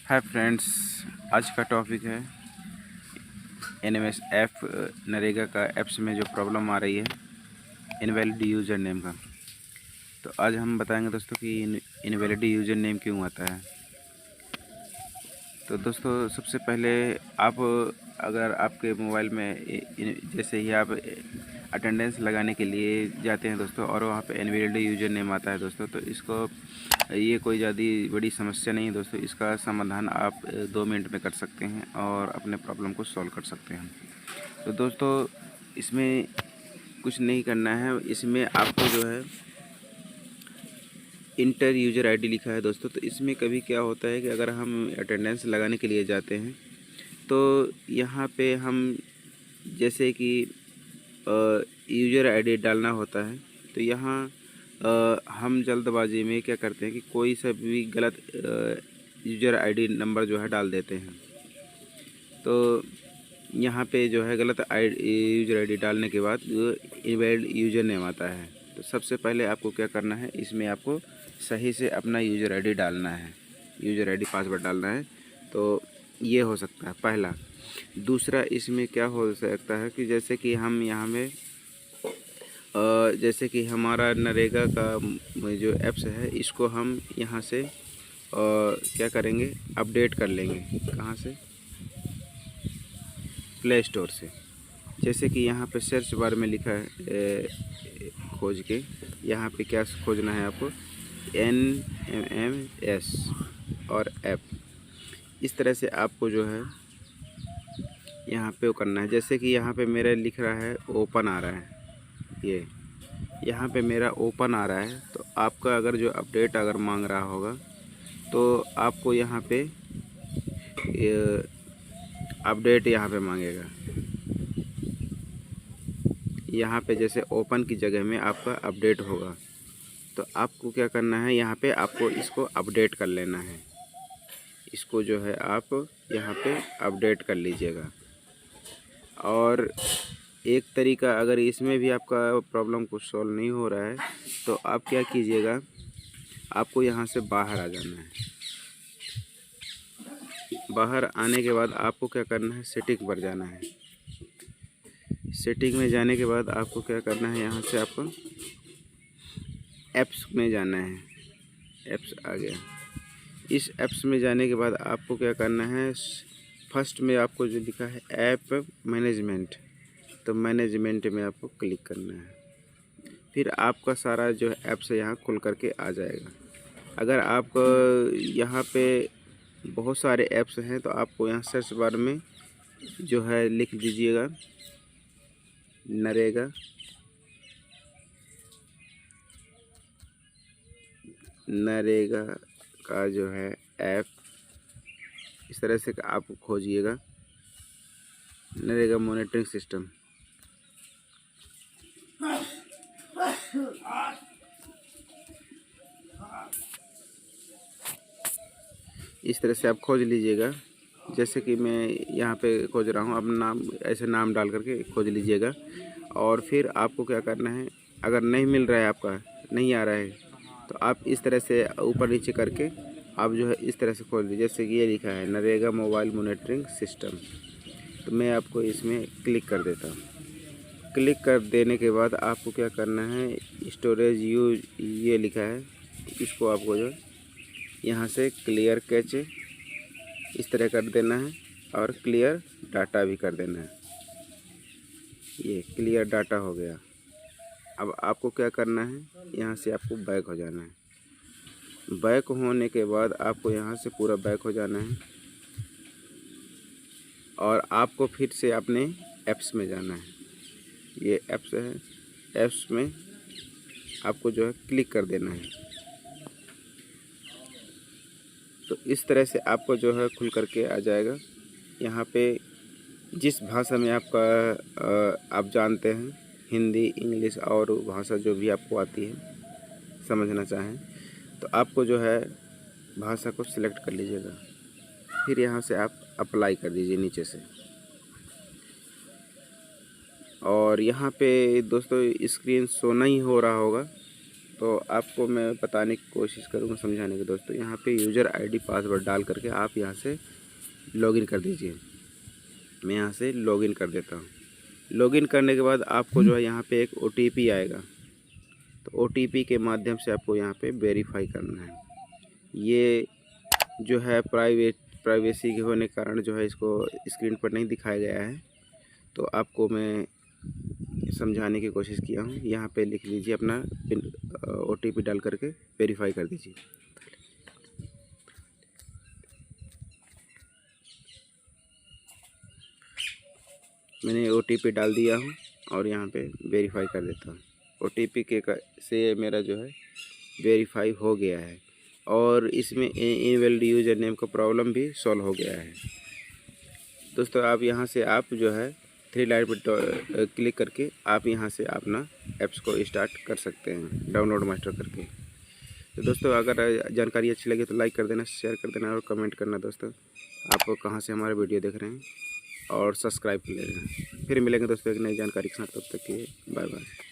Hi friends, आज का topic है एनएमएस ऐप नरेगा का ऐप्स में जो प्रॉब्लम आ रही है इनवैलिड यूज़र नेम का। तो आज हम बताएंगे दोस्तों कि इनवैलिड यूज़र नेम क्यों आता है। तो दोस्तों सबसे पहले आप अगर आपके मोबाइल में जैसे ही आप अटेंडेंस लगाने के लिए जाते हैं दोस्तों और वहाँ पे इनवैलिड यूज़र नेम आता है दोस्तों, तो इसको ये कोई ज़्यादा बड़ी समस्या नहीं है दोस्तों। इसका समाधान आप 2 मिनट में कर सकते हैं और अपने प्रॉब्लम को सॉल्व कर सकते हैं। तो दोस्तों इसमें कुछ नहीं करना है, इसमें आपको जो है इंटर यूज़र आईडी लिखा है दोस्तों। तो इसमें कभी क्या होता है कि अगर हम अटेंडेंस लगाने के लिए जाते हैं तो यहाँ पे हम जैसे कि यूज़र आईडी डालना होता है, तो यहाँ हम जल्दबाजी में क्या करते हैं कि कोई सा भी गलत यूज़र आईडी नंबर जो है डाल देते हैं। तो यहाँ पे जो है गलत यूज़र आईडी डालने के बाद इनवैलिड यूज़र नेम आता है। तो सबसे पहले आपको क्या करना है, इसमें आपको सही से अपना यूज़र आईडी डालना है, यूज़र आईडी पासवर्ड डालना है। तो ये हो सकता है पहला। दूसरा इसमें क्या हो सकता है कि जैसे कि हम यहाँ में जैसे कि हमारा नरेगा का जो ऐप्स है इसको हम यहाँ से क्या करेंगे, अपडेट कर लेंगे। कहाँ से? प्ले स्टोर से। जैसे कि यहाँ पे सर्च बार में लिखा है खोज के, यहाँ पे क्या खोजना है आपको, NMS और ऐप। इस तरह से आपको जो है यहाँ पे वो करना है। जैसे कि यहाँ पे मेरा लिख रहा है ओपन आ रहा है, ये यहाँ पे मेरा ओपन आ रहा है। तो आपका अगर जो अपडेट अगर मांग रहा होगा तो आपको यहाँ पे अपडेट यहाँ पे मांगेगा। यहाँ पे जैसे ओपन की जगह में आपका अपडेट होगा, तो आपको क्या करना है, यहाँ पे आपको इसको अपडेट कर लेना है। इसको जो है आप यहाँ पे अपडेट कर लीजिएगा। और एक तरीका, अगर इसमें भी आपका प्रॉब्लम कुछ सॉल्व नहीं हो रहा है तो आप क्या कीजिएगा, आपको यहाँ से बाहर आ जाना है। बाहर आने के बाद आपको क्या करना है, सेटिंग पर जाना है। सेटिंग में जाने के बाद आपको क्या करना है, यहाँ से आपको ऐप्स में जाना है। ऐप्स आ गया। इस ऐप्स में जाने के बाद आपको क्या करना है, फर्स्ट में आपको जो लिखा है ऐप मैनेजमेंट, तो मैनेजमेंट में आपको क्लिक करना है। फिर आपका सारा जो ऐप्स है यहाँ खुल करके आ जाएगा। अगर आप यहाँ पे बहुत सारे ऐप्स हैं तो आपको यहाँ सर्च बार में जो है लिख दीजिएगा नरेगा का जो है ऐप। इस तरह से आप खोजिएगा नरेगा मॉनिटरिंग सिस्टम। इस तरह से आप खोज लीजिएगा। जैसे कि मैं यहाँ पे खोज रहा हूँ, अब नाम ऐसे नाम डाल करके खोज लीजिएगा। और फिर आपको क्या करना है, अगर नहीं मिल रहा है, आपका नहीं आ रहा है, तो आप इस तरह से ऊपर नीचे करके आप जो है इस तरह से खोज लीजिए। जैसे कि ये लिखा है नरेगा मोबाइल मॉनिटरिंग सिस्टम, तो मैं आपको इसमें क्लिक कर देता हूँ। क्लिक कर देने के बाद आपको क्या करना है, स्टोरेज यूज ये लिखा है, इसको आपको जो यहाँ से क्लियर कैच इस तरह कर देना है और क्लियर डाटा भी कर देना है। ये क्लियर डाटा हो गया। अब आपको क्या करना है, यहाँ से आपको बैक हो जाना है। बैक होने के बाद आपको यहाँ से पूरा बैक हो जाना है और आपको फिर से अपने ऐप्स में जाना है। ये ऐप्स है, ऐप्स में आपको जो है क्लिक कर देना है। तो इस तरह से आपको जो है खुल करके आ जाएगा। यहाँ पे जिस भाषा में आपका आप जानते हैं, हिंदी, इंग्लिश और भाषा जो भी आपको आती है समझना चाहें, तो आपको जो है भाषा को सिलेक्ट कर लीजिएगा। फिर यहाँ से आप अप्लाई कर दीजिए नीचे से। और यहाँ पे दोस्तों स्क्रीन शो नहीं हो रहा होगा तो आपको मैं बताने की कोशिश करूँगा, समझाने की दोस्तों। यहाँ पे यूज़र आईडी पासवर्ड डाल करके आप यहाँ से लॉगिन कर दीजिए। मैं यहाँ से लॉगिन कर देता हूँ। लॉगिन करने के बाद आपको जो है यहाँ पे एक OTP आएगा, तो OTP के माध्यम से आपको यहाँ पे वेरीफाई करना है। ये जो है प्राइवेसी के होने के कारण जो है इसको स्क्रीन पर नहीं दिखाया गया है, तो आपको मैं समझाने की कोशिश किया हूँ। यहाँ पे लिख लीजिए अपना OTP डाल करके वेरीफाई कर दीजिए। मैंने OTP डाल दिया हूँ और यहाँ पे वेरीफाई कर देता हूँ। OTP से मेरा जो है वेरीफाई हो गया है और इसमें इनवैलिड यूज़र नेम का प्रॉब्लम भी सॉल्व हो गया है। दोस्तों आप यहाँ से आप जो है 3 लाइन पर क्लिक करके आप यहाँ से अपना ऐप्स को स्टार्ट कर सकते हैं डाउनलोड मास्टर करके। तो दोस्तों अगर जानकारी अच्छी लगी तो लाइक कर देना, शेयर कर देना और कमेंट करना दोस्तों आप कहाँ से हमारा वीडियो देख रहे हैं, और सब्सक्राइब कर लेना। फिर मिलेंगे दोस्तों एक नई जानकारी के साथ, तब तक के लिए बाय बाय।